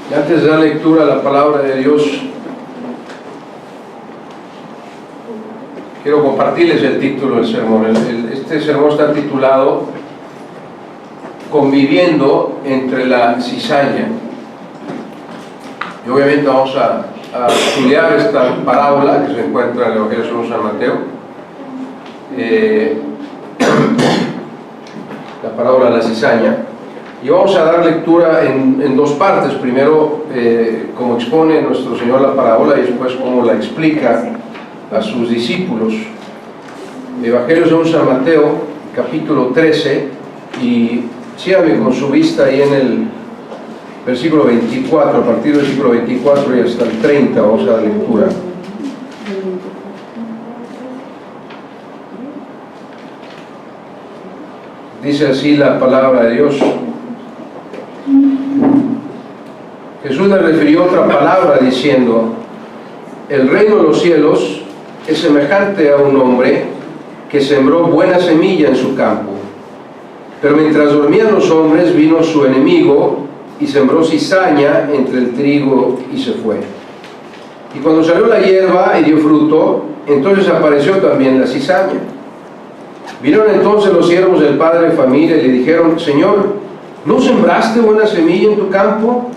Y antes de dar lectura a la palabra de Dios, quiero compartirles el título del sermón. Este sermón está titulado Conviviendo entre la cizaña. Y obviamente vamos a estudiar esta parábola que se encuentra en el Evangelio según San Mateo. La parábola de la cizaña. Y vamos a dar lectura en dos partes. Primero, cómo expone nuestro Señor la parábola y después cómo la explica a sus discípulos. Evangelio según San Mateo, capítulo 13, y síganme con su vista ahí en el versículo 24, a partir del versículo 24 y hasta el 30 vamos a dar lectura. Dice así la palabra de Dios. Jesús le refirió otra palabra diciendo: el reino de los cielos es semejante a un hombre que sembró buena semilla en su campo. Pero mientras dormían los hombres, vino su enemigo y sembró cizaña entre el trigo y se fue. Y cuando salió la hierba y dio fruto, entonces apareció también la cizaña. Vinieron entonces los siervos del padre de familia y le dijeron: Señor, ¿no sembraste buena semilla en tu campo?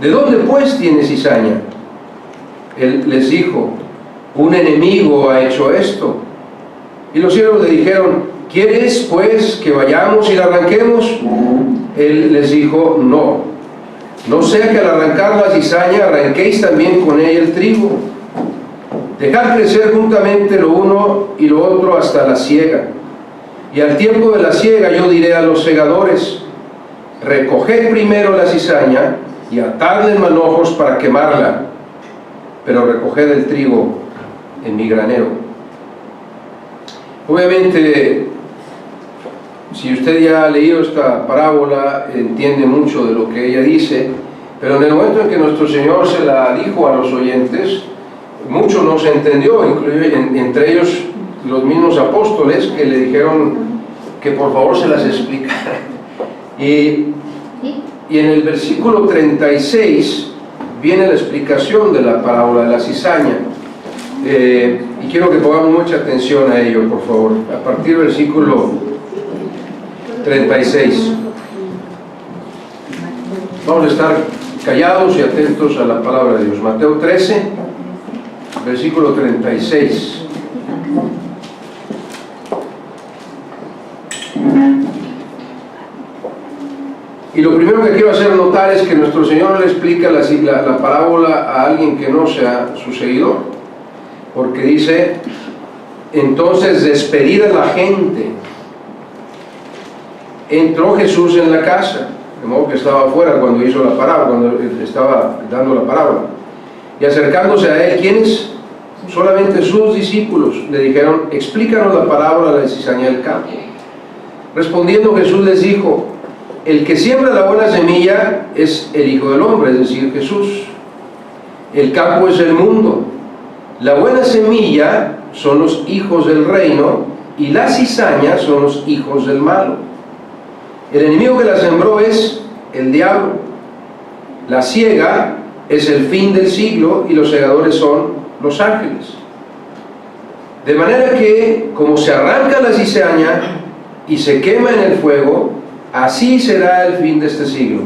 ¿De dónde pues tiene cizaña? Él les dijo: un enemigo ha hecho esto. Y los siervos le dijeron: ¿quieres pues que vayamos y la arranquemos? Él les dijo: no sea que al arrancar la cizaña arranquéis también con ella el trigo. Dejad crecer juntamente lo uno y lo otro hasta la siega. Y al tiempo de la siega yo diré a los segadores: recoged primero la cizaña y atadla en manojos para quemarla, pero recoged el trigo en mi granero. Obviamente, si usted ya ha leído esta parábola, entiende mucho de lo que ella dice, pero en el momento en que nuestro Señor se la dijo a los oyentes, mucho no se entendió, inclusive entre ellos los mismos apóstoles, que le dijeron que por favor se las explicara. Y en el versículo 36 viene la explicación de la parábola de la cizaña. Y quiero que pongamos mucha atención a ello, por favor. A partir del versículo 36. Vamos a estar callados y atentos a la palabra de Dios. Mateo 13, versículo 36. Y lo primero que quiero hacer notar es que nuestro Señor no le explica la parábola a alguien que no sea su seguidor, porque dice: entonces, despedida la gente, entró Jesús en la casa, de modo que estaba afuera cuando hizo la parábola, cuando estaba dando la parábola, y acercándose a él, ¿quiénes? Solamente sus discípulos le dijeron: explícanos la parábola de la cizaña del campo. Respondiendo Jesús les dijo: el que siembra la buena semilla es el Hijo del Hombre, es decir, Jesús. El campo es el mundo. La buena semilla son los hijos del reino y la cizaña son los hijos del malo. El enemigo que la sembró es el diablo. La siega es el fin del siglo y los segadores son los ángeles. De manera que, como se arranca la cizaña y se quema en el fuego, así será el fin de este siglo.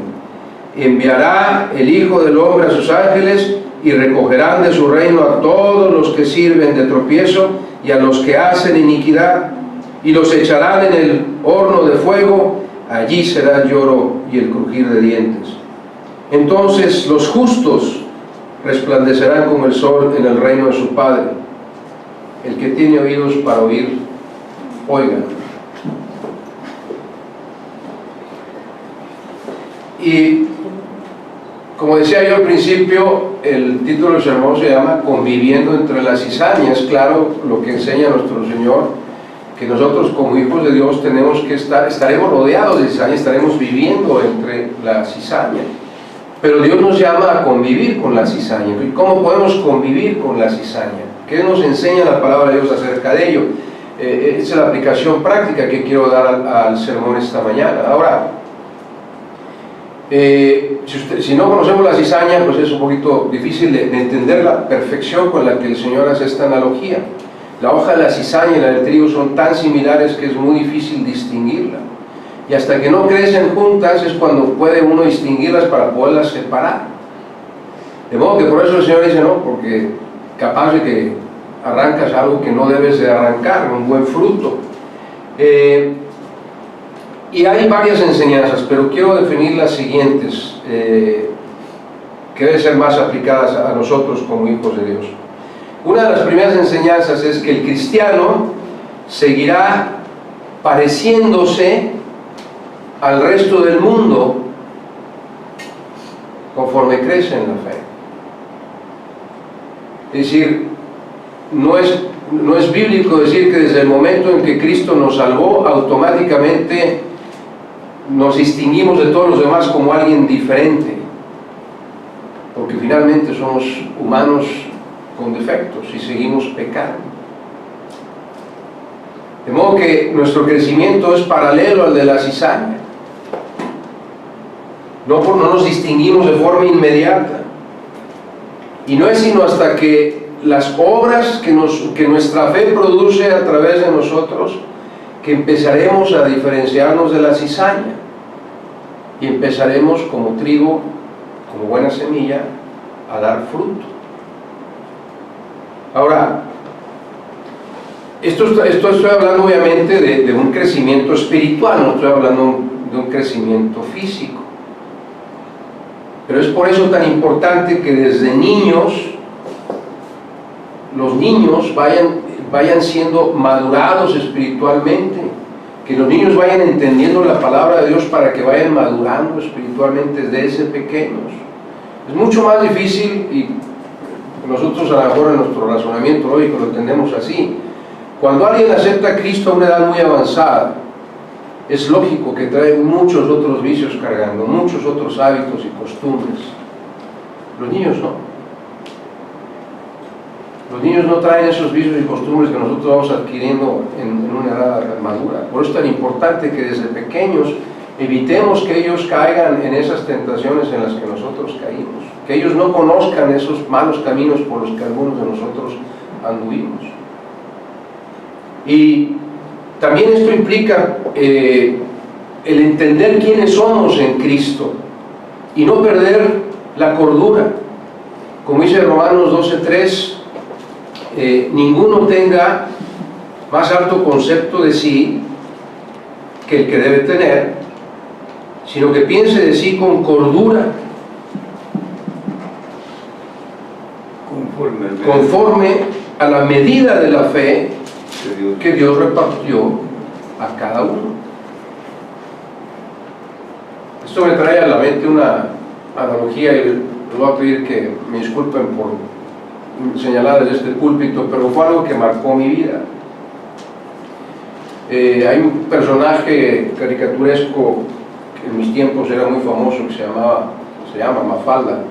Enviará el Hijo del Hombre a sus ángeles y recogerán de su reino a todos los que sirven de tropiezo y a los que hacen iniquidad, y los echarán en el horno de fuego. Allí será el lloro y el crujir de dientes. Entonces los justos resplandecerán como el sol en el reino de su Padre. El que tiene oídos para oír, oiga. Y como decía yo al principio, el título del sermón se llama Conviviendo entre las cizañas. Claro, lo que enseña nuestro Señor, que nosotros como hijos de Dios tenemos que estaremos rodeados de cizaña, estaremos viviendo entre la cizaña. Pero Dios nos llama a convivir con la cizaña. ¿Y cómo podemos convivir con la cizaña? ¿Qué nos enseña la palabra de Dios acerca de ello? Esa es la aplicación práctica que quiero dar al sermón esta mañana. Ahora, Si no conocemos la cizaña, pues es un poquito difícil de entender la perfección con la que el Señor hace esta analogía. La hoja de la cizaña y la del trigo son tan similares que es muy difícil distinguirla. Y hasta que no crecen juntas es cuando puede uno distinguirlas para poderlas separar. De modo que por eso el Señor dice, no, porque capaz de que arrancas algo que no debes de arrancar, un buen fruto. Y hay varias enseñanzas, pero quiero definir las siguientes, que deben ser más aplicadas a nosotros como hijos de Dios. Una de las primeras enseñanzas es que el cristiano seguirá pareciéndose al resto del mundo conforme crece en la fe. Es decir, no es bíblico decir que desde el momento en que Cristo nos salvó, automáticamente nos distinguimos de todos los demás como alguien diferente, porque finalmente somos humanos con defectos y seguimos pecando. De modo que nuestro crecimiento es paralelo al de la cizaña. No nos distinguimos de forma inmediata. Y no es sino hasta que las obras que nuestra fe produce a través de nosotros, que empezaremos a diferenciarnos de la cizaña y empezaremos como trigo, como buena semilla, a dar fruto. Ahora, esto estoy hablando obviamente de un crecimiento espiritual, no estoy hablando de un crecimiento físico. Pero es por eso tan importante que desde niños, los niños vayan siendo madurados espiritualmente, que los niños vayan entendiendo la palabra de Dios para que vayan madurando espiritualmente desde pequeños. Es mucho más difícil, y nosotros a lo mejor en nuestro razonamiento lógico lo entendemos así, cuando alguien acepta a Cristo a una edad muy avanzada, es lógico que trae muchos otros vicios cargando, muchos otros hábitos y costumbres. Los niños no. Los niños no traen esos vicios y costumbres que nosotros vamos adquiriendo en una edad madura. Por eso es tan importante que desde pequeños evitemos que ellos caigan en esas tentaciones en las que nosotros caímos, que ellos no conozcan esos malos caminos por los que algunos de nosotros anduvimos. Y también esto implica el entender quiénes somos en Cristo y no perder la cordura. Como dice Romanos 12:3, ninguno tenga más alto concepto de sí que el que debe tener, sino que piense de sí con cordura, conforme a la medida de la fe que Dios repartió a cada uno. Esto me trae a la mente una analogía, y les voy a pedir que me disculpen por señalar desde este púlpito, pero fue algo que marcó mi vida. Hay un personaje caricaturesco que en mis tiempos era muy famoso, que se llama Mafalda.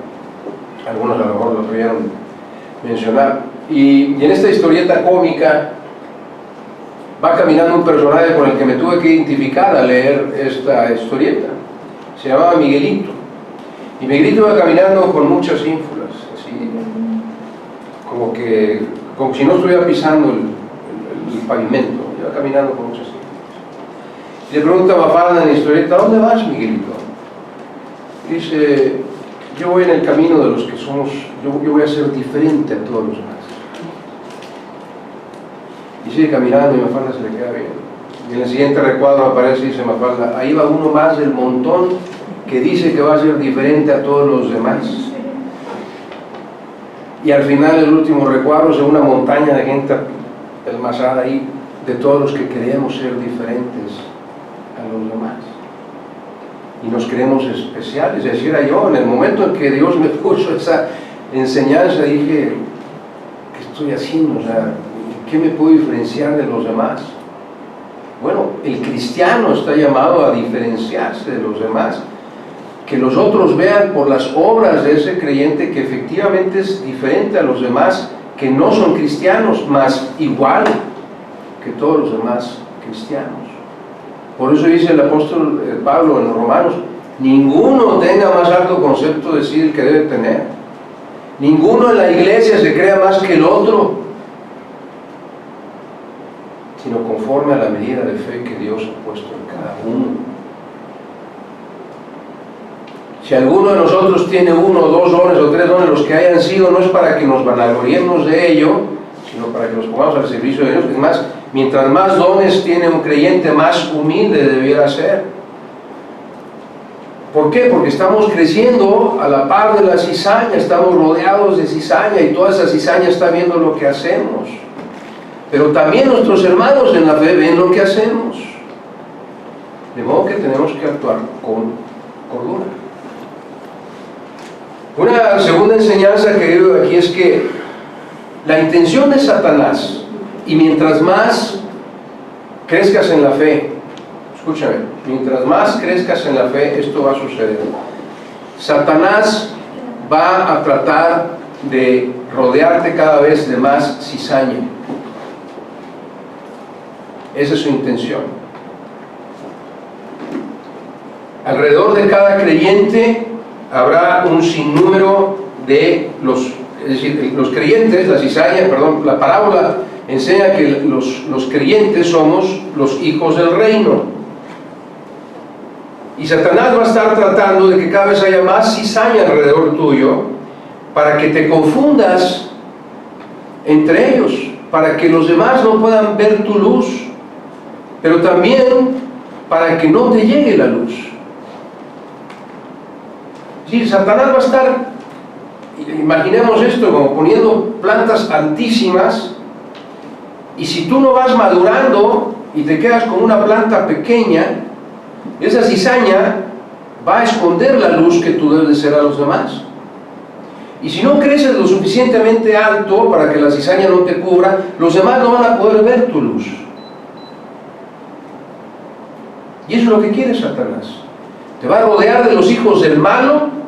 Algunos a lo mejor lo pudieron mencionar. Y en esta historieta cómica va caminando un personaje con el que me tuve que identificar al leer esta historieta. Se llamaba Miguelito. Y Miguelito iba caminando con muchas ínfulas, así, como si no estuviera pisando el pavimento, iba caminando con muchas ínfulas. Y le pregunta a Mafalda en la historieta: ¿dónde vas, Miguelito? Y dice: yo voy en el camino de los que somos, yo voy a ser diferente a todos los demás. Y sigue caminando y Mafalda se le queda bien. Y en el siguiente recuadro aparece y dice Mafalda: ahí va uno más del montón que dice que va a ser diferente a todos los demás. Y al final del último recuadro se ve una montaña de gente almazada ahí, de todos los que queremos ser diferentes a los demás. Y nos creemos especiales. Es decir, yo en el momento en que Dios me puso esa enseñanza dije: ¿qué estoy haciendo? O sea, ¿qué me puedo diferenciar de los demás? Bueno, el cristiano está llamado a diferenciarse de los demás, que los otros vean por las obras de ese creyente que efectivamente es diferente a los demás que no son cristianos, mas igual que todos los demás cristianos. Por eso dice el apóstol Pablo en Romanos: Ninguno tenga más alto concepto de sí el que debe tener. Ninguno en la iglesia se crea más que el otro, sino conforme a la medida de fe que Dios ha puesto en cada uno. Si alguno de nosotros tiene 1, 2 dones o 3 dones, los que hayan sido, no es para que nos vanagloriemos de ello, sino para que nos pongamos al servicio de Dios. Es más, mientras más dones tiene un creyente, más humilde debiera ser. ¿Por qué? Porque estamos creciendo a la par de la cizaña, estamos rodeados de cizaña y toda esa cizaña está viendo lo que hacemos. Pero también nuestros hermanos en la fe ven lo que hacemos. De modo que tenemos que actuar con cordura. Una segunda enseñanza que veo aquí es que la intención de Satanás, y mientras más crezcas en la fe, escúchame, mientras más crezcas en la fe, esto va a suceder. Satanás va a tratar de rodearte cada vez de más cizaña. Esa es su intención. Alrededor de cada creyente habrá un sinnúmero de es decir, los creyentes, la cizaña, perdón, la parábola enseña que los creyentes somos los hijos del reino. Y Satanás va a estar tratando de que cada vez haya más cizaña alrededor tuyo para que te confundas entre ellos, para que los demás no puedan ver tu luz, pero también para que no te llegue la luz. Sí, Satanás va a estar, imaginemos esto, como poniendo plantas altísimas, y si tú no vas madurando y te quedas con una planta pequeña, esa cizaña va a esconder la luz que tú debes de ser a los demás. Y si no creces lo suficientemente alto para que la cizaña no te cubra, los demás no van a poder ver tu luz. Y eso es lo que quiere Satanás. Te va a rodear de los hijos del malo,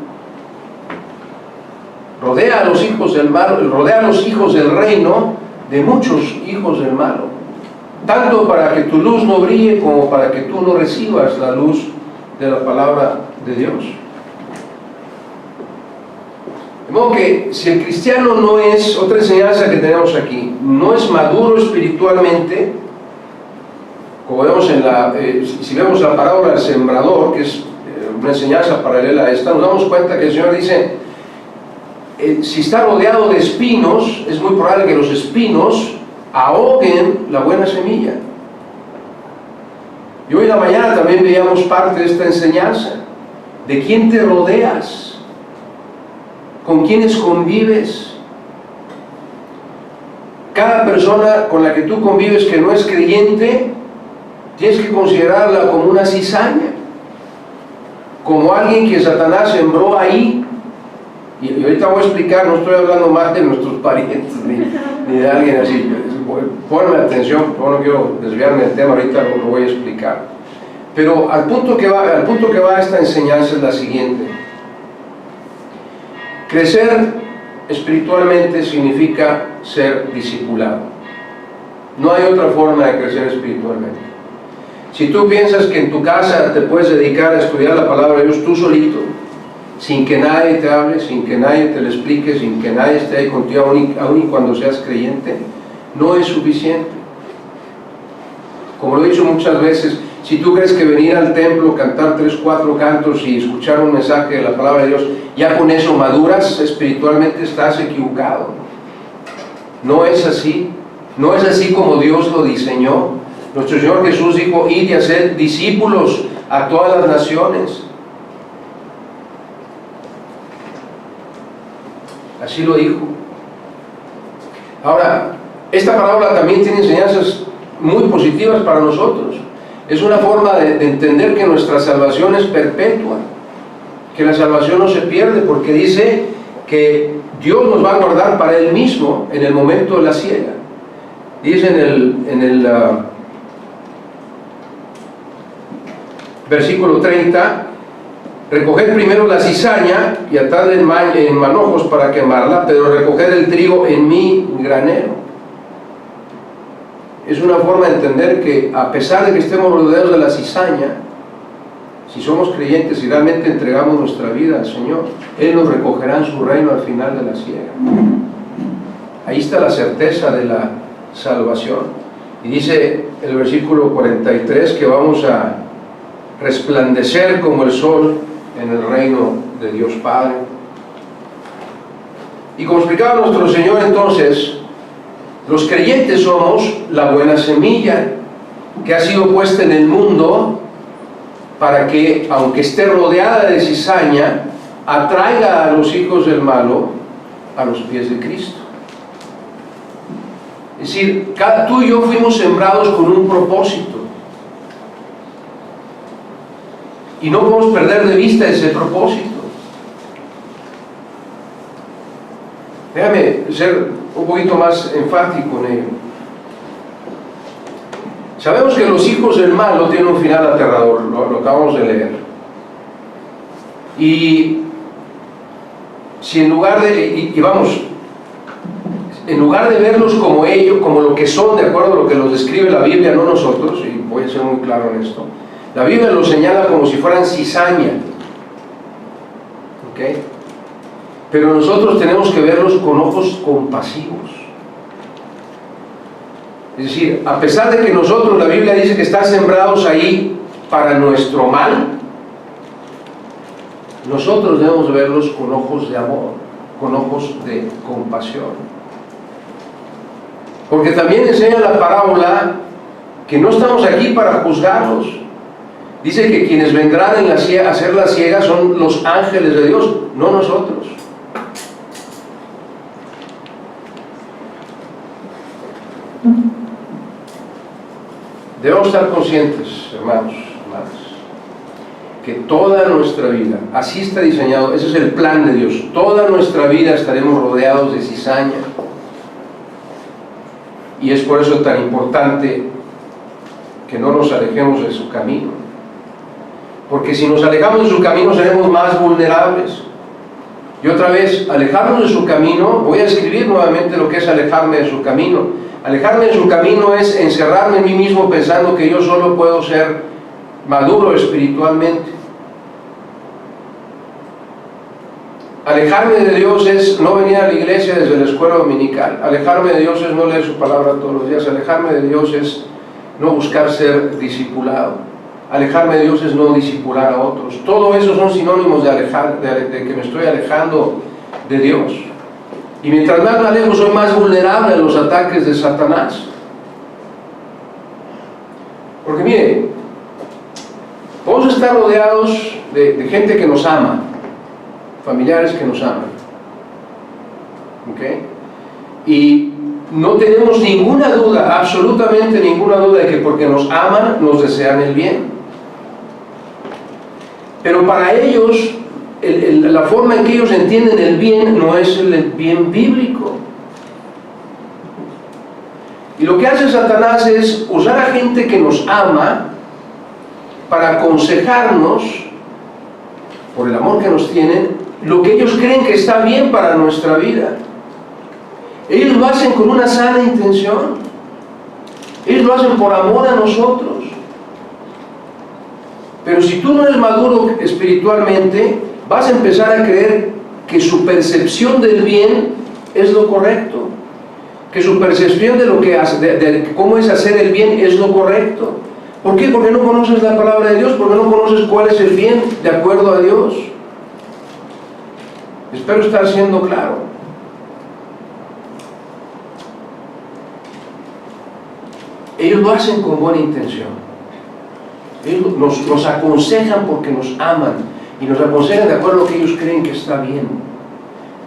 rodea a los hijos del malo, rodea a los hijos del reino de muchos hijos del malo, tanto para que tu luz no brille como para que tú no recibas la luz de la palabra de Dios. De modo que si el cristiano no es, otra enseñanza que tenemos aquí, no es maduro espiritualmente, como vemos si vemos la parábola del sembrador, que es una enseñanza paralela a esta, nos damos cuenta que el Señor dice, si está rodeado de espinos, es muy probable que los espinos ahoguen la buena semilla. Y hoy en la mañana también veíamos parte de esta enseñanza. ¿De quién te rodeas? ¿Con quiénes convives? Cada persona con la que tú convives que no es creyente, tienes que considerarla como una cizaña, como alguien que Satanás sembró ahí. Y ahorita voy a explicar, no estoy hablando más de nuestros parientes ni de alguien así. Ponme atención, no quiero desviarme del tema, ahorita lo voy a explicar. Pero al punto que va esta enseñanza es la siguiente. Crecer espiritualmente significa ser discipulado. No hay otra forma de crecer espiritualmente. Si tú piensas que en tu casa te puedes dedicar a estudiar la palabra de Dios tú solito, sin que nadie te hable, sin que nadie te lo explique, sin que nadie esté ahí contigo, aun y cuando seas creyente, no es suficiente. Como lo he dicho muchas veces, si tú crees que venir al templo, cantar 3, 4 cantos y escuchar un mensaje de la palabra de Dios, ya con eso maduras espiritualmente, estás equivocado. No es así. No es así como Dios lo diseñó. Nuestro Señor Jesús dijo, id y haced discípulos a todas las naciones. Así lo dijo. Ahora, esta parábola también tiene enseñanzas muy positivas para nosotros. Es una forma de entender que nuestra salvación es perpetua, que la salvación no se pierde, porque dice que Dios nos va a guardar para Él mismo en el momento de la siega. Dice en el versículo 30, recoged primero la cizaña y atadla en manojos para quemarla, pero recoged el trigo en mi granero. Es una forma de entender que a pesar de que estemos rodeados de la cizaña, si somos creyentes y realmente entregamos nuestra vida al Señor, Él nos recogerá en su reino al final de la siega. Ahí está la certeza de la salvación. Y dice el versículo 43 que vamos a resplandecer como el sol en el reino de Dios Padre. Y como explicaba nuestro Señor, entonces, los creyentes somos la buena semilla que ha sido puesta en el mundo para que, aunque esté rodeada de cizaña, atraiga a los hijos del malo a los pies de Cristo. Es decir, tú y yo fuimos sembrados con un propósito. Y no podemos perder de vista ese propósito. Déjame ser un poquito más enfático en ello. Sabemos que los hijos del mal no tienen un final aterrador, lo acabamos de leer. Y si en lugar de, en lugar de verlos como ellos, como lo que son, de acuerdo a lo que los describe la Biblia, no nosotros, y voy a ser muy claro en esto, la Biblia los señala como si fueran cizaña, ¿ok? Pero nosotros tenemos que verlos con ojos compasivos. Es decir, a pesar de que nosotros, la Biblia dice que están sembrados ahí para nuestro mal, nosotros debemos verlos con ojos de amor, con ojos de compasión. Porque también enseña la parábola que no estamos aquí para juzgarlos. Dice que quienes vendrán a hacer la siega son los ángeles de Dios, no nosotros. Debemos estar conscientes, hermanos, hermanas, que toda nuestra vida, así está diseñado, ese es el plan de Dios, toda nuestra vida estaremos rodeados de cizaña. Y es por eso tan importante que no nos alejemos de su camino. Porque si nos alejamos de su camino seremos más vulnerables. Y otra vez, alejarnos de su camino, voy a escribir nuevamente lo que es alejarme de su camino. Alejarme de su camino es encerrarme en mí mismo pensando que yo solo puedo ser maduro espiritualmente. Alejarme de Dios es no venir a la iglesia desde la escuela dominical. Alejarme de Dios es no leer su palabra todos los días. Alejarme de Dios es no buscar ser discipulado. Alejarme de Dios es no discipular a otros. Todo eso son sinónimos de que me estoy alejando de Dios. Y mientras más me alejo, soy más vulnerable a los ataques de Satanás. Porque mire, podemos estar rodeados de gente que nos ama, familiares que nos aman, ¿ok? Y no tenemos ninguna duda, absolutamente ninguna duda de que porque nos aman, nos desean el bien. Pero para ellos, la forma en que ellos entienden el bien no es el bien bíblico. Y lo que hace Satanás es usar a gente que nos ama para aconsejarnos, por el amor que nos tienen, lo que ellos creen que está bien para nuestra vida. Ellos lo hacen con una sana intención. Ellos lo hacen por amor a nosotros. Pero si tú no eres maduro espiritualmente, vas a empezar a creer que su percepción del bien es lo correcto, que su percepción de lo que hace, de cómo es hacer el bien es lo correcto. ¿Por qué? Porque no conoces la palabra de Dios, porque no conoces cuál es el bien de acuerdo a Dios. Espero estar siendo claro. Ellos lo hacen con buena intención. Ellos nos aconsejan porque nos aman y nos aconsejan de acuerdo a lo que ellos creen que está bien.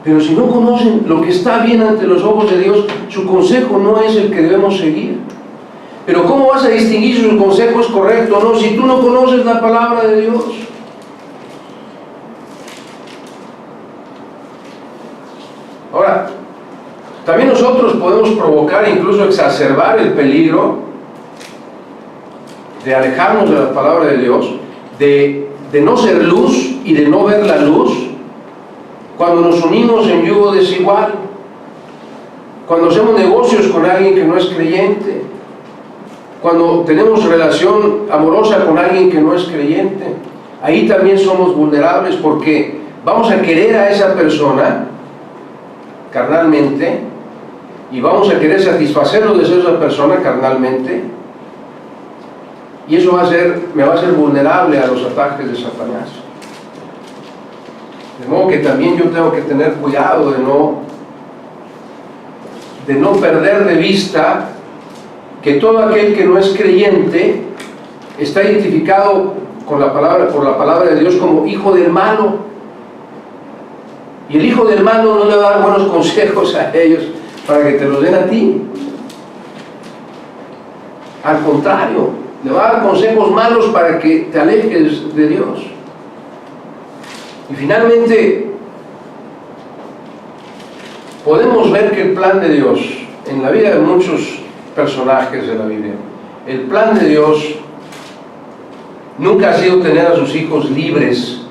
Pero si no conocen lo que está bien ante los ojos de Dios, su consejo no es el que debemos seguir. Pero ¿cómo vas a distinguir si su consejo es correcto o no si tú no conoces la palabra de Dios? Ahora, también nosotros podemos provocar, incluso exacerbar el peligro de alejarnos de la palabra de Dios, de no ser luz y de no ver la luz cuando nos unimos en yugo desigual, cuando hacemos negocios con alguien que no es creyente, cuando tenemos relación amorosa con alguien que no es creyente. ahí también somos vulnerables porque vamos a querer a esa persona carnalmente y vamos a querer satisfacer los deseos de esa persona carnalmente, y eso me va a ser vulnerable a los ataques de Satanás. De modo que también yo tengo que tener cuidado de no perder de vista que todo aquel que no es creyente está identificado por la palabra de Dios como hijo del malo, y el hijo del malo no le va a dar buenos consejos a ellos para que te los den a ti. Al contrario, le va a dar consejos malos para que te alejes de Dios. Y finalmente podemos ver que el plan de Dios en la vida de muchos personajes de la Biblia, el plan de Dios nunca ha sido tener a sus hijos libres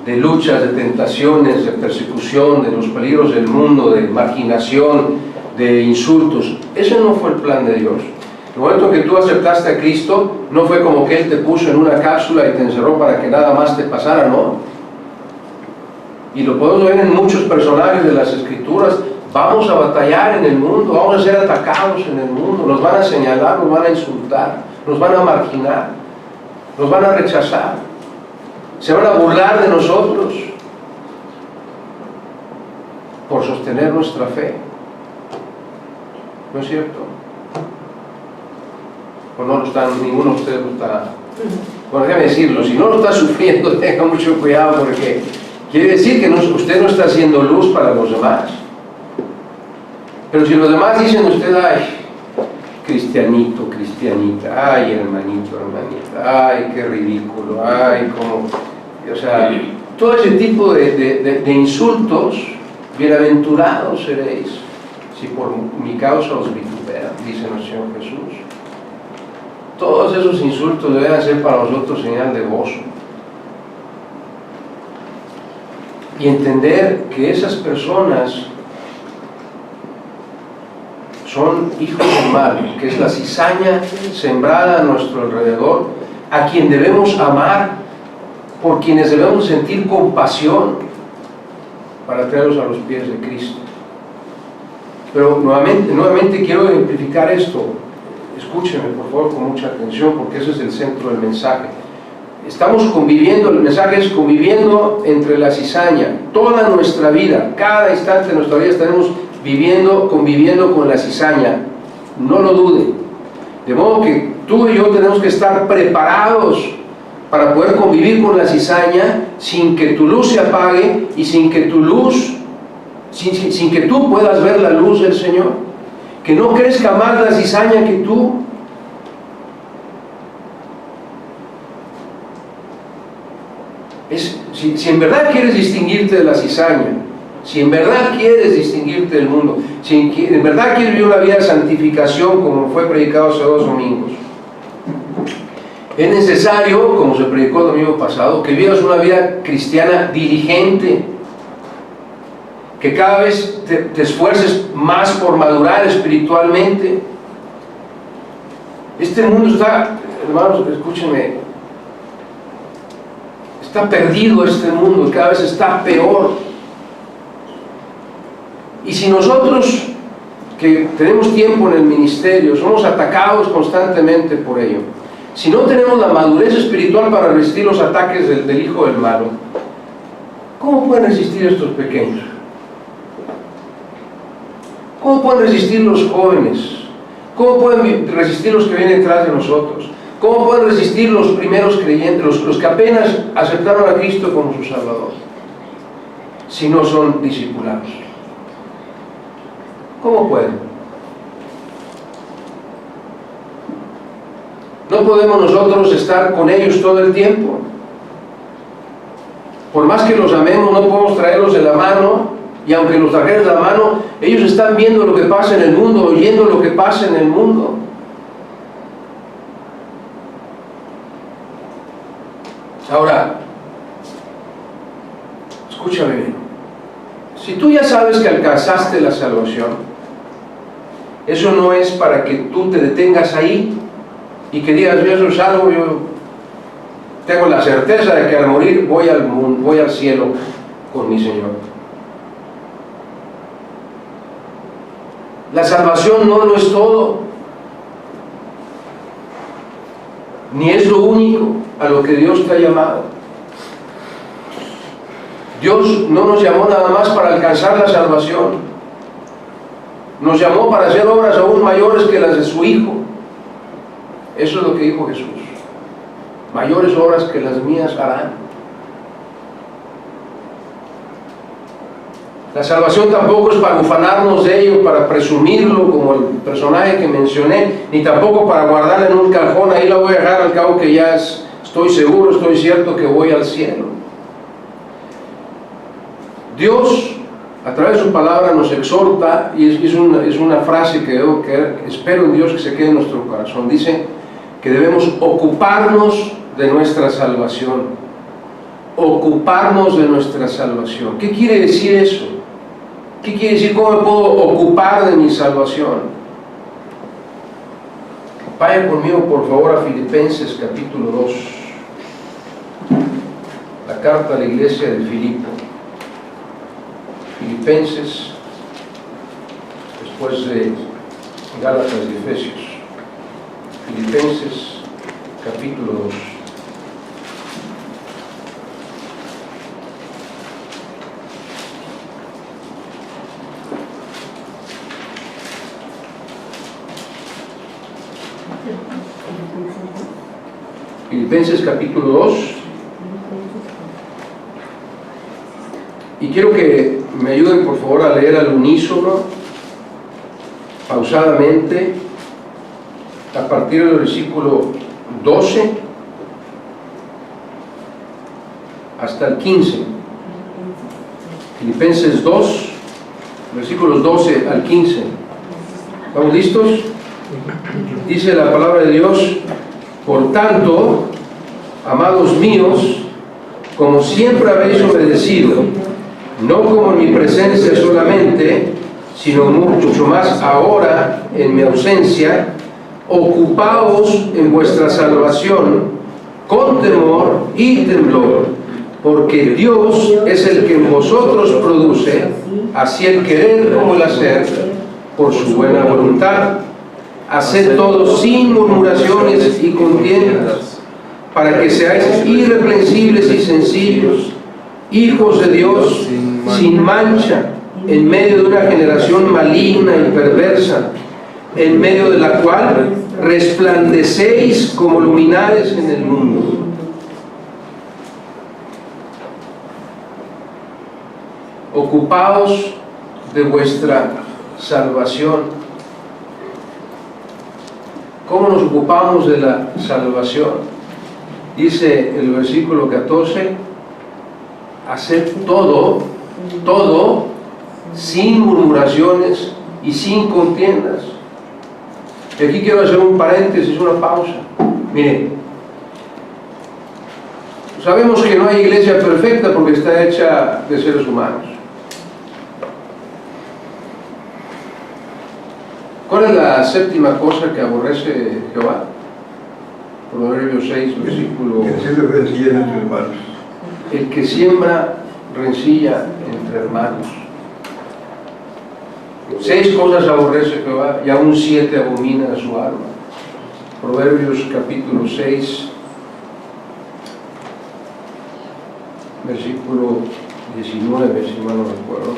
de luchas, de tentaciones, de persecución, de los peligros del mundo, de marginación, de insultos. Ese no fue el plan de Dios. El momento que tú aceptaste a Cristo, no fue como que Él te puso en una cápsula y te encerró para que nada más te pasara, no. Y lo podemos ver en muchos personajes de las Escrituras. Vamos a batallar en el mundo, vamos a ser atacados en el mundo, nos van a señalar, nos van a insultar, nos van a marginar, nos van a rechazar, se van a burlar de nosotros por sostener nuestra fe. ¿No es cierto? O no lo están, ninguno de ustedes lo está. Bueno, déjame decirlo, si no lo está sufriendo, tenga mucho cuidado, porque quiere decir que usted no está haciendo luz para los demás. Pero si los demás dicen usted, ay, cristianito, cristianita, ay, hermanito, hermanita, ay, qué ridículo, ay, cómo... O sea, todo ese tipo de insultos, bienaventurados seréis si por mi causa os vituperan, dice nuestro Señor Jesús. Todos esos insultos deben ser para nosotros señal de gozo. Y entender que esas personas son hijos del mal, que es la cizaña sembrada a nuestro alrededor, a quien debemos amar, por quienes debemos sentir compasión para traerlos a los pies de Cristo. Pero nuevamente quiero ejemplificar esto. Escúcheme por favor con mucha atención, porque ese es el centro del mensaje. Estamos conviviendo, el mensaje es conviviendo entre la cizaña. Toda nuestra vida, cada instante de nuestra vida estaremos conviviendo con la cizaña. No lo duden. De modo que tú y yo tenemos que estar preparados para poder convivir con la cizaña sin que tu luz se apague y sin que tú puedas ver la luz del Señor. Que no crezca más la cizaña que tú. Si en verdad quieres distinguirte de la cizaña, si en verdad quieres distinguirte del mundo, si en verdad quieres vivir una vida de santificación como fue predicado hace 2 domingos, es necesario, como se predicó el domingo pasado, que vivas una vida cristiana diligente, que cada vez te esfuerces más por madurar espiritualmente. Este mundo está, hermanos, escúchenme, está perdido este mundo, cada vez está peor. Y si nosotros, que tenemos tiempo en el ministerio, somos atacados constantemente por ello, si no tenemos la madurez espiritual para resistir los ataques del hijo del malo, ¿cómo pueden resistir estos pequeños? ¿Cómo pueden resistir los jóvenes? ¿Cómo pueden resistir los que vienen detrás de nosotros? ¿Cómo pueden resistir los primeros creyentes, los que apenas aceptaron a Cristo como su Salvador, si no son discipulados? ¿Cómo pueden? No podemos nosotros estar con ellos todo el tiempo. Por más que los amemos, no podemos traerlos de la mano, y aunque los trajeras de la mano, ellos están viendo lo que pasa en el mundo, oyendo lo que pasa en el mundo. Ahora, escúchame bien. Si tú ya sabes que alcanzaste la salvación, eso no es para que tú te detengas ahí y que digas, yo soy salvo, Tengo la certeza de que al morir voy al cielo con mi Señor. La salvación no lo es todo, ni es lo único a lo que Dios te ha llamado. Dios no nos llamó nada más para alcanzar la salvación, nos llamó para hacer obras aún mayores que las de su Hijo. Eso es lo que dijo Jesús: mayores obras que las mías harán. La salvación tampoco es para ufanarnos de ello, para presumirlo como el personaje que mencioné, ni tampoco para guardarla en un cajón. Ahí la voy a dejar, al cabo que ya estoy seguro, estoy cierto que voy al cielo. Dios, a través de su palabra, nos exhorta, y es una frase que espero en Dios que se quede en nuestro corazón. Dice que debemos ocuparnos de nuestra salvación. Ocuparnos de nuestra salvación. ¿Qué quiere decir eso? ¿Qué quiere decir? ¿Cómo me puedo ocupar de mi salvación? Vaya conmigo por favor a Filipenses capítulo 2, la carta a la iglesia de Filipo. Filipenses, después de Gálatas y Efesios. Filipenses capítulo 2. Filipenses capítulo 2, y quiero que me ayuden por favor a leer al unísono, pausadamente, a partir del versículo 12 hasta el 15. Filipenses 2, versículos 12 al 15. ¿Estamos listos? Dice la palabra de Dios: por tanto, amados míos, como siempre habéis obedecido, no como en mi presencia solamente, sino mucho más ahora en mi ausencia, ocupaos en vuestra salvación con temor y temblor, porque Dios es el que en vosotros produce así el querer como el hacer por su buena voluntad. Haced todo sin murmuraciones y contiendas, para que seáis irreprensibles y sencillos, hijos de Dios, sin mancha, en medio de una generación maligna y perversa, en medio de la cual resplandecéis como luminares en el mundo. Ocupaos de vuestra salvación. ¿Cómo nos ocupamos de la salvación? Dice el versículo 14: haced todo sin murmuraciones y sin contiendas. Y aquí quiero hacer un paréntesis, una pausa. Miren, sabemos que no hay iglesia perfecta porque está hecha de seres humanos. ¿Cuál es la séptima cosa que aborrece Jehová? Proverbios 6, versículo... Que siempre rencilla entre hermanos. El que siembra rencilla entre hermanos. 6 cosas aborrece Jehová, y aún 7 abomina a su alma. Proverbios capítulo 6, versículo 19, si mal no recuerdo.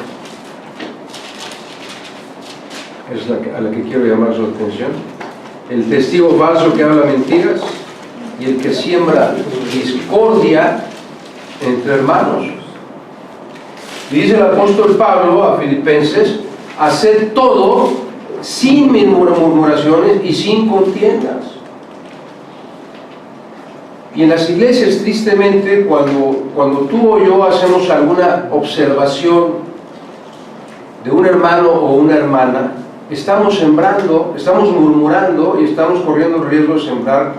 Es a la que quiero llamar su atención. El testigo falso que habla mentiras y el que siembra discordia entre hermanos. Y dice el apóstol Pablo a Filipenses: haced todo sin murmuraciones y sin contiendas. Y en las iglesias, tristemente, cuando tú o yo hacemos alguna observación de un hermano o una hermana, estamos sembrando, estamos murmurando y estamos corriendo el riesgo de sembrar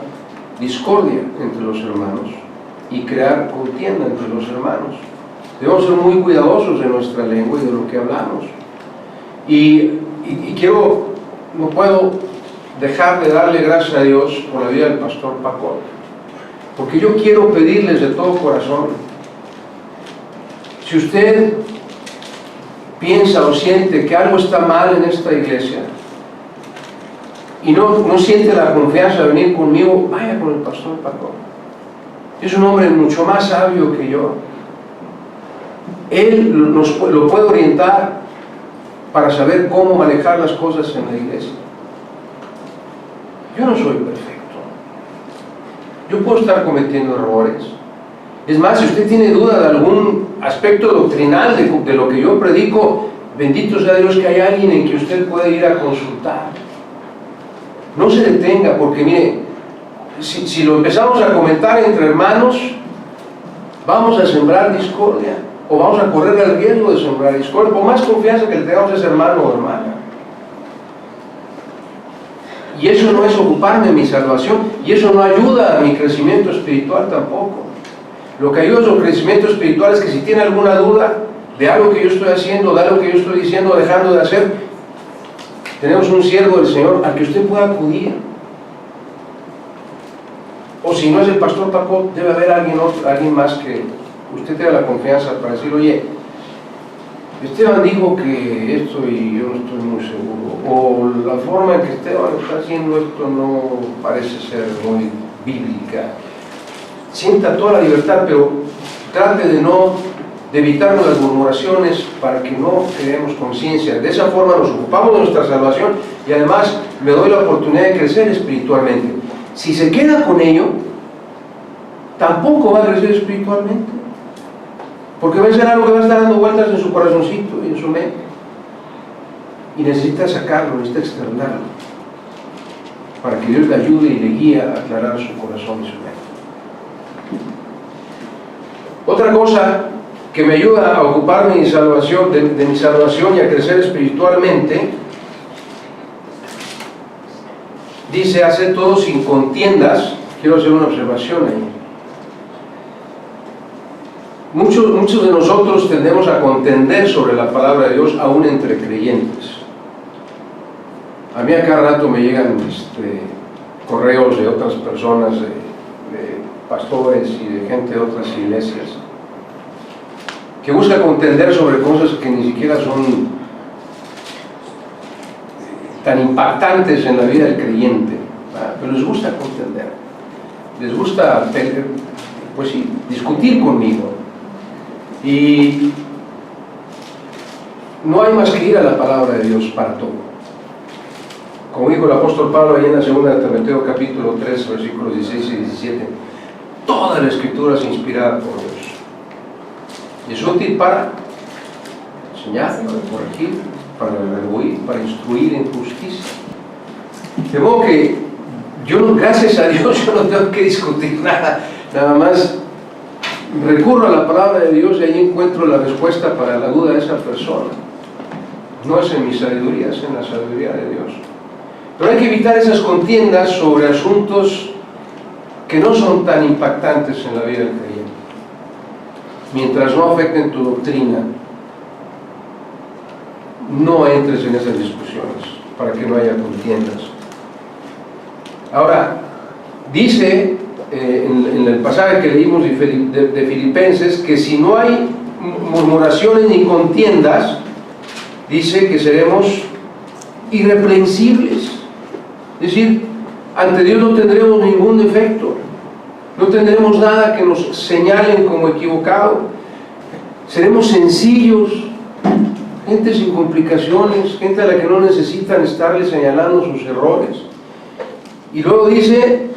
discordia entre los hermanos y crear contienda entre los hermanos. Debemos ser muy cuidadosos de nuestra lengua y de lo que hablamos. Y no puedo dejar de darle gracias a Dios por la vida del pastor Paco. porque yo quiero pedirles de todo corazón, si usted piensa o siente que algo está mal en esta iglesia y no siente la confianza de venir conmigo, vaya con el pastor Paco. Es un hombre mucho más sabio que yo. Él lo puede orientar para saber cómo manejar las cosas en la iglesia. Yo no soy perfecto. Yo puedo estar cometiendo errores. Es más, si usted tiene duda de algún aspecto doctrinal de lo que yo predico, bendito sea Dios que hay alguien en que usted puede ir a consultar. No se detenga, porque mire, si lo empezamos a comentar entre hermanos, vamos a sembrar discordia, o vamos a correr el riesgo de sembrar discordia, por más confianza que le tengamos a ese hermano o hermana. Y eso no es ocuparme de mi salvación, y eso no ayuda a mi crecimiento espiritual tampoco. Lo que ayuda a su crecimiento espiritual es que si tiene alguna duda de algo que yo estoy haciendo, de algo que yo estoy diciendo o dejando de hacer, tenemos un siervo del Señor al que usted pueda acudir. O si no es el pastor Paco, debe haber alguien más que usted tenga la confianza para decir, oye, Esteban dijo que esto y yo no estoy muy seguro, o la forma en que Esteban está haciendo esto no parece ser muy bíblica. Sienta toda la libertad, pero trate de evitarnos las murmuraciones para que no creemos conciencia. De esa forma nos ocupamos de nuestra salvación y además me doy la oportunidad de crecer espiritualmente. Si se queda con ello, tampoco va a crecer espiritualmente, porque va a ser algo que va a estar dando vueltas en su corazoncito y en su mente, y necesita sacarlo, necesita externarlo, para que Dios le ayude y le guíe a aclarar su corazón y su mente. Otra cosa que me ayuda a ocuparme de mi salvación y a crecer espiritualmente, dice, hace todo sin contiendas. Quiero hacer una observación ahí. Muchos de nosotros tendemos a contender sobre la palabra de Dios, aún entre creyentes. A mí a cada rato me llegan correos de otras personas, de pastores y de gente de otras iglesias, que busca contender sobre cosas que ni siquiera son tan impactantes en la vida del creyente, pero les gusta contender, les gusta, pues sí, discutir conmigo. Y no hay más que ir a la palabra de Dios para todo. Como dijo el apóstol Pablo ahí en la segunda de Timoteo capítulo 3, versículos 16 y 17, toda la escritura es inspirada por Dios. Es útil para enseñar, para corregir, para redarguir, para instruir en justicia. De modo que yo, gracias a Dios, yo no tengo que discutir nada más recurro a la palabra de Dios y ahí encuentro la respuesta para la duda de esa persona. No es en mi sabiduría, es en la sabiduría de Dios. Pero hay que evitar esas contiendas sobre asuntos que no son tan impactantes en la vida del creyente, mientras no afecten tu doctrina. No entres en esas discusiones para que no haya contiendas. Ahora, dice en el pasaje que leímos de Filipenses que si no hay murmuraciones ni contiendas, dice que seremos irreprensibles. Es decir, ante Dios no tendremos ningún defecto, no tendremos nada que nos señalen como equivocado, seremos sencillos, gente sin complicaciones, gente a la que no necesitan estarle señalando sus errores. Y luego dice,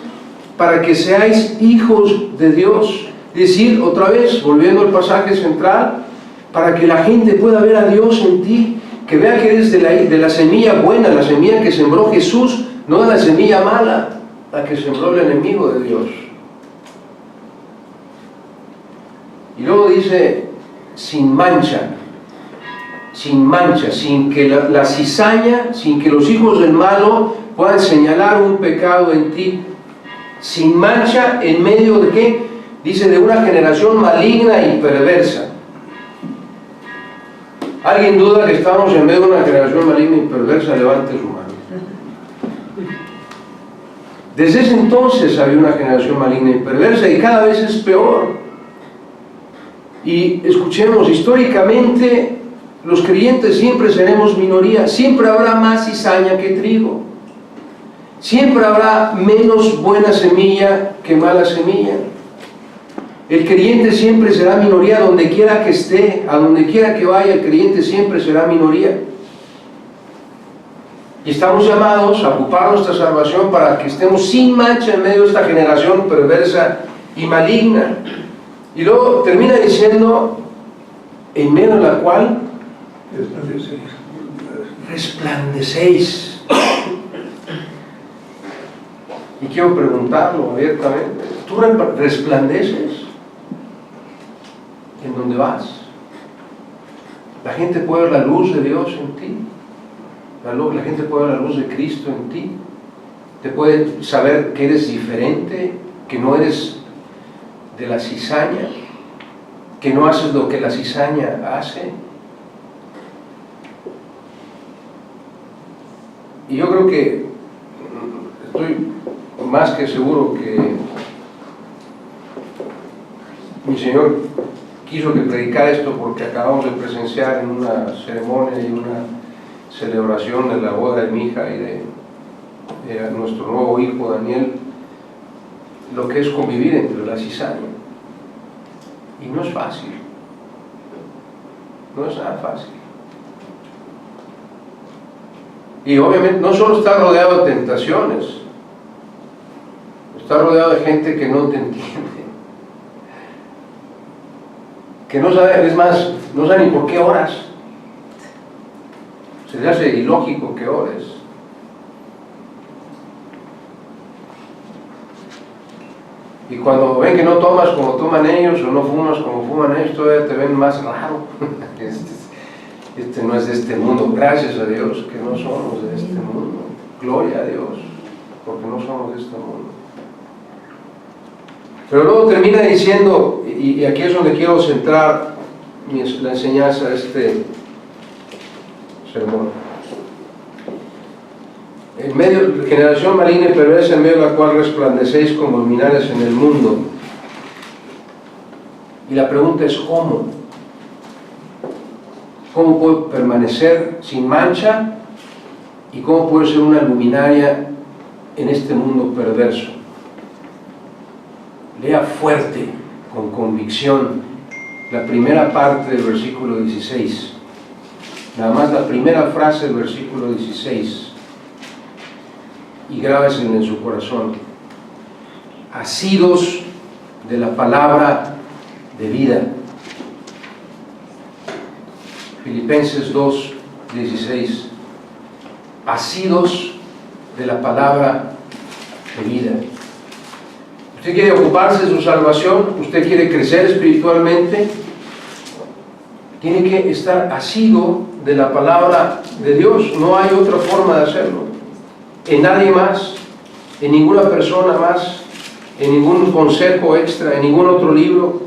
para que seáis hijos de Dios, es decir, otra vez, volviendo al pasaje central, para que la gente pueda ver a Dios en ti, que vea que eres de la semilla buena, la semilla que sembró Jesús, no de la semilla mala, la que sembró el enemigo de Dios. Y luego dice, sin mancha, sin que la cizaña, sin que los hijos del malo puedan señalar un pecado en ti, sin mancha, en medio de ¿qué? Dice, de una generación maligna y perversa. ¿Alguien duda que estamos en medio de una generación maligna y perversa? Levante su mano. Desde ese entonces había una generación maligna y perversa y cada vez es peor. Y escuchemos, históricamente los creyentes siempre seremos minoría, siempre habrá más cizaña que trigo, siempre habrá menos buena semilla que mala semilla. El creyente siempre será minoría donde quiera que esté, a donde quiera que vaya, el creyente siempre será minoría. Y estamos llamados a ocupar nuestra salvación para que estemos sin mancha en medio de esta generación perversa y maligna. Y luego termina diciendo, en medio de la cual resplandecéis. Y quiero preguntarlo abiertamente, ¿tú resplandeces en donde vas? La gente puede ver la luz de Dios en ti. La gente puede ver la luz de Cristo en ti. Te puede saber que eres diferente, que no eres de la cizaña, que no haces lo que la cizaña hace. Y yo creo que estoy más que seguro que mi Señor quiso que predicara esto porque acabamos de presenciar en una ceremonia y una celebración de la boda de mi hija y de nuestro nuevo hijo Daniel, lo que es convivir entre la cizaña. Y no es fácil, no es nada fácil. Y obviamente no solo está rodeado de tentaciones, está rodeado de gente que no te entiende, que no sabe, es más, no sabe ni por qué oras. Se le hace ilógico que ores. Y cuando ven que no tomas como toman ellos, o no fumas como fuman ellos, todavía te ven más raro. Este no es de este mundo, gracias a Dios que no somos de este mundo. Gloria a Dios, porque no somos de este mundo. Pero luego termina diciendo, y aquí es donde quiero centrar la enseñanza de este sermón. En medio, generación maligna y perversa, en medio de la cual resplandecéis como luminares en el mundo. Y la pregunta es ¿cómo? ¿Cómo puedo permanecer sin mancha? ¿Y cómo puedo ser una luminaria en este mundo perverso? Lea fuerte, con convicción, la primera parte del versículo 16. Nada más la primera frase del versículo 16. Y grábeselo en su corazón. Asidos de la palabra de vida. Filipenses 2, 16. Asidos de la palabra de vida. Usted quiere ocuparse de su salvación, usted quiere crecer espiritualmente, tiene que estar asido de la palabra de Dios. No hay otra forma de hacerlo. En nadie más, en ninguna persona más, en ningún consejo extra, en ningún otro libro.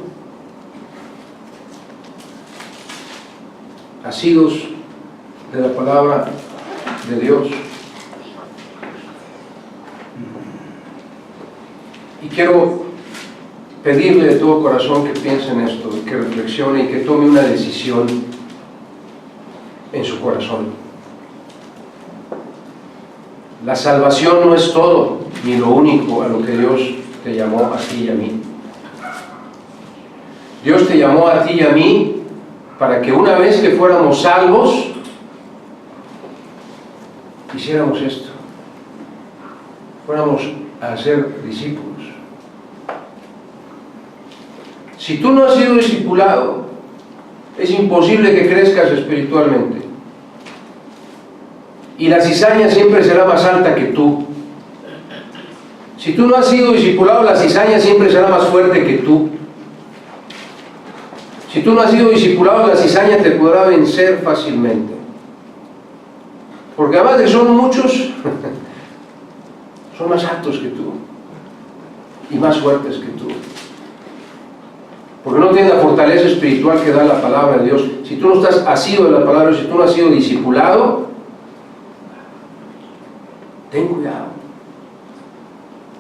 Asidos de la palabra de Dios. Y quiero pedirle de todo corazón que piense en esto, que reflexione y que tome una decisión en su corazón. La salvación no es todo, ni lo único a lo que Dios te llamó a ti y a mí. Dios te llamó a ti y a mí para que una vez que fuéramos salvos, hiciéramos esto. Fuéramos a ser discípulos. Si tú no has sido discipulado, es imposible que crezcas espiritualmente. Y la cizaña siempre será más alta que tú. Si tú no has sido discipulado, la cizaña siempre será más fuerte que tú. Si tú no has sido discipulado, la cizaña te podrá vencer fácilmente. Porque además de que son muchos, son más altos que tú y más fuertes que tú. Porque no tienen la fortaleza espiritual que da la palabra de Dios. Si tú no estás asido de la palabra, si tú no has sido discipulado, ten cuidado.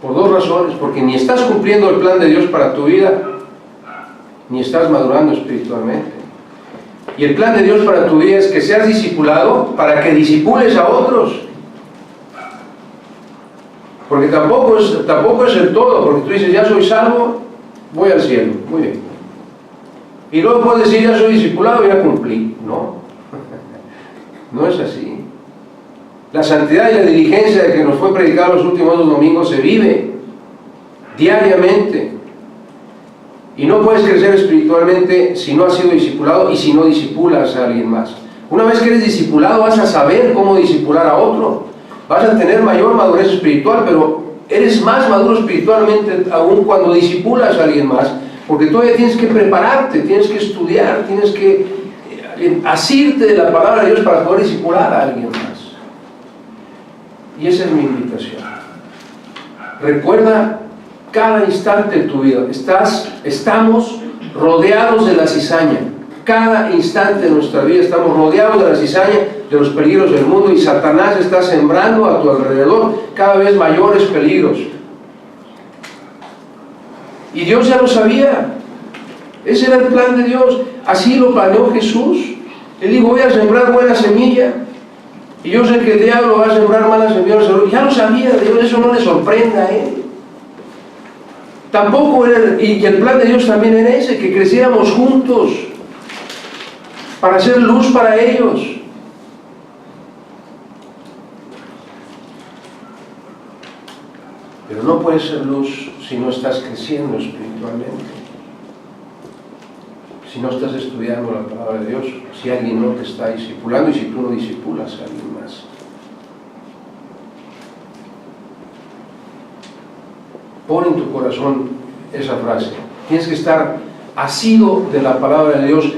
Por dos razones, porque ni estás cumpliendo el plan de Dios para tu vida, ni estás madurando espiritualmente. Y el plan de Dios para tu vida es que seas discipulado para que disipules a otros. Porque tampoco es el todo, porque tú dices, ya soy salvo, voy al cielo, muy bien. Y luego puedes decir, ya soy discipulado, ya cumplí. No, no es así. La santidad y la diligencia de que nos fue predicado los últimos 2 domingos se vive diariamente. Y no puedes crecer espiritualmente si no has sido discipulado y si no discipulas a alguien más. Una vez que eres discipulado vas a saber cómo discipular a otro. Vas a tener mayor madurez espiritual, pero eres más maduro espiritualmente aún cuando discipulas a alguien más, porque todavía tienes que prepararte, tienes que estudiar, tienes que asirte de la palabra de Dios para poder discipular a alguien más. Y esa es mi invitación. Recuerda cada instante de tu vida. Estamos rodeados de la cizaña. Cada instante de nuestra vida estamos rodeados de la cizaña, de los peligros del mundo, y Satanás está sembrando a tu alrededor cada vez mayores peligros. Y Dios ya lo sabía. Ese era el plan de Dios. Así lo planeó Jesús. Él dijo, voy a sembrar buena semilla. Y yo sé que el diablo va a sembrar malas semillas. Ya lo sabía Dios, eso no le sorprende a él. Tampoco era, y el plan de Dios también era ese, que creciéramos juntos para hacer luz para ellos. Pero no puedes ser luz si no estás creciendo espiritualmente, si no estás estudiando la palabra de Dios, si alguien no te está discipulando y si tú no discipulas a alguien más. Pon en tu corazón esa frase. Tienes que estar asido de la palabra de Dios,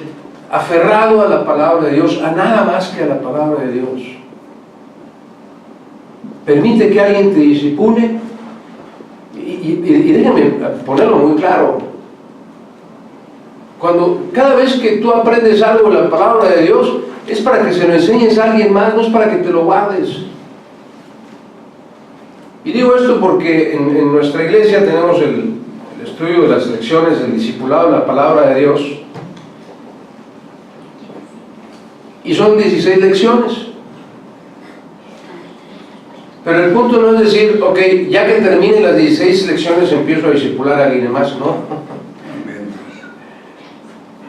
aferrado a la palabra de Dios, a nada más que a la palabra de Dios. Permite que alguien te discipule y déjame ponerlo muy claro. Cada vez que tú aprendes algo de la palabra de Dios, es para que se lo enseñes a alguien más, no es para que te lo guardes. Y digo esto porque en nuestra iglesia tenemos el estudio de las lecciones del discipulado de la palabra de Dios, y son 16 lecciones. Pero el punto no es decir, ok, ya que termine las 16 lecciones empiezo a discipular a alguien más, no.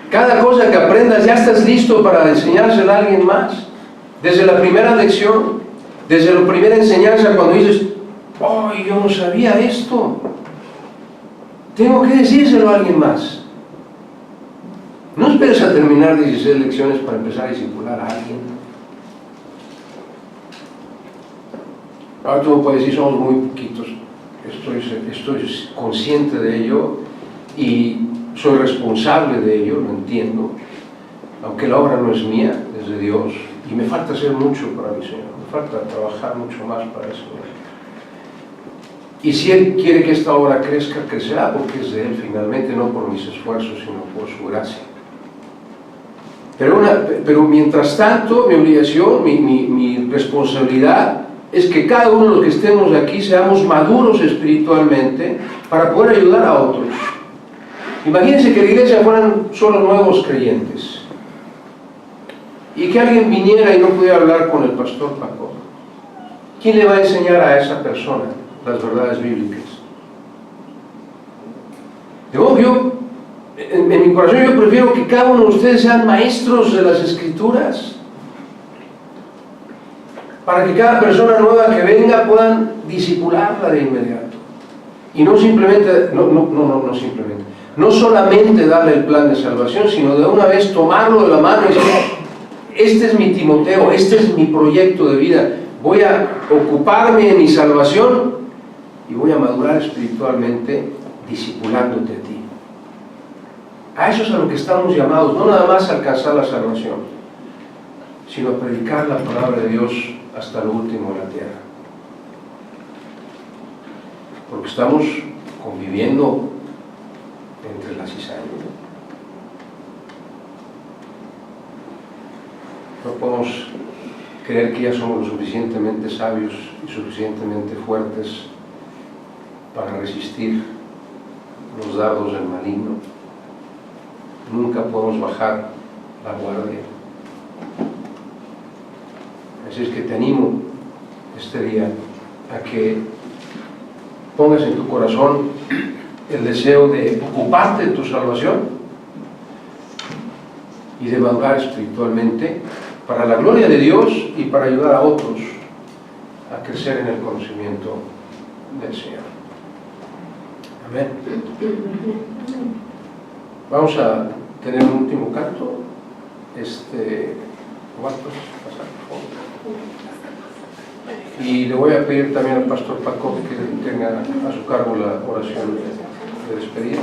Cada cosa que aprendas ya estás listo para enseñársela a alguien más. Desde la primera lección, desde la primera enseñanza, cuando dices, ¡ay, yo no sabía esto! Tengo que decírselo a alguien más. No esperes a terminar 16 lecciones para empezar a discipular a alguien. Ahora tú puedes decir, somos muy poquitos. Estoy consciente de ello y soy responsable de ello, lo entiendo. Aunque la obra no es mía, es de Dios. Y me falta hacer mucho para mi Señor. Me falta trabajar mucho más para el Señor. Y si Él quiere que esta obra crezca, crecerá porque es de Él finalmente, no por mis esfuerzos, sino por su gracia. Pero mientras tanto, mi obligación, mi responsabilidad es que cada uno de los que estemos aquí seamos maduros espiritualmente para poder ayudar a otros. Imagínense que la iglesia fueran solo nuevos creyentes y que alguien viniera y no pudiera hablar con el pastor Paco. ¿Quién le va a enseñar a esa persona las verdades bíblicas? En mi corazón yo prefiero que cada uno de ustedes sean maestros de las Escrituras, para que cada persona nueva que venga puedan discipularla de inmediato. Y no simplemente, no solamente darle el plan de salvación, sino de una vez tomarlo de la mano y decir, este es mi Timoteo, este es mi proyecto de vida, voy a ocuparme de mi salvación y voy a madurar espiritualmente discipulándote a ti. A eso es a lo que estamos llamados, no nada más a alcanzar la salvación, sino a predicar la palabra de Dios hasta lo último de la tierra. Porque estamos conviviendo entre la cizaña. No podemos creer que ya somos lo suficientemente sabios y suficientemente fuertes para resistir los dardos del maligno. Nunca podemos bajar la guardia. Así es que te animo este día a que pongas en tu corazón el deseo de ocuparte de tu salvación y de madurar espiritualmente para la gloria de Dios y para ayudar a otros a crecer en el conocimiento del Señor. Amén. Vamos a tener un último canto. ¿Cuántos? Y le voy a pedir también al pastor Paco que tenga a su cargo la oración de despedida.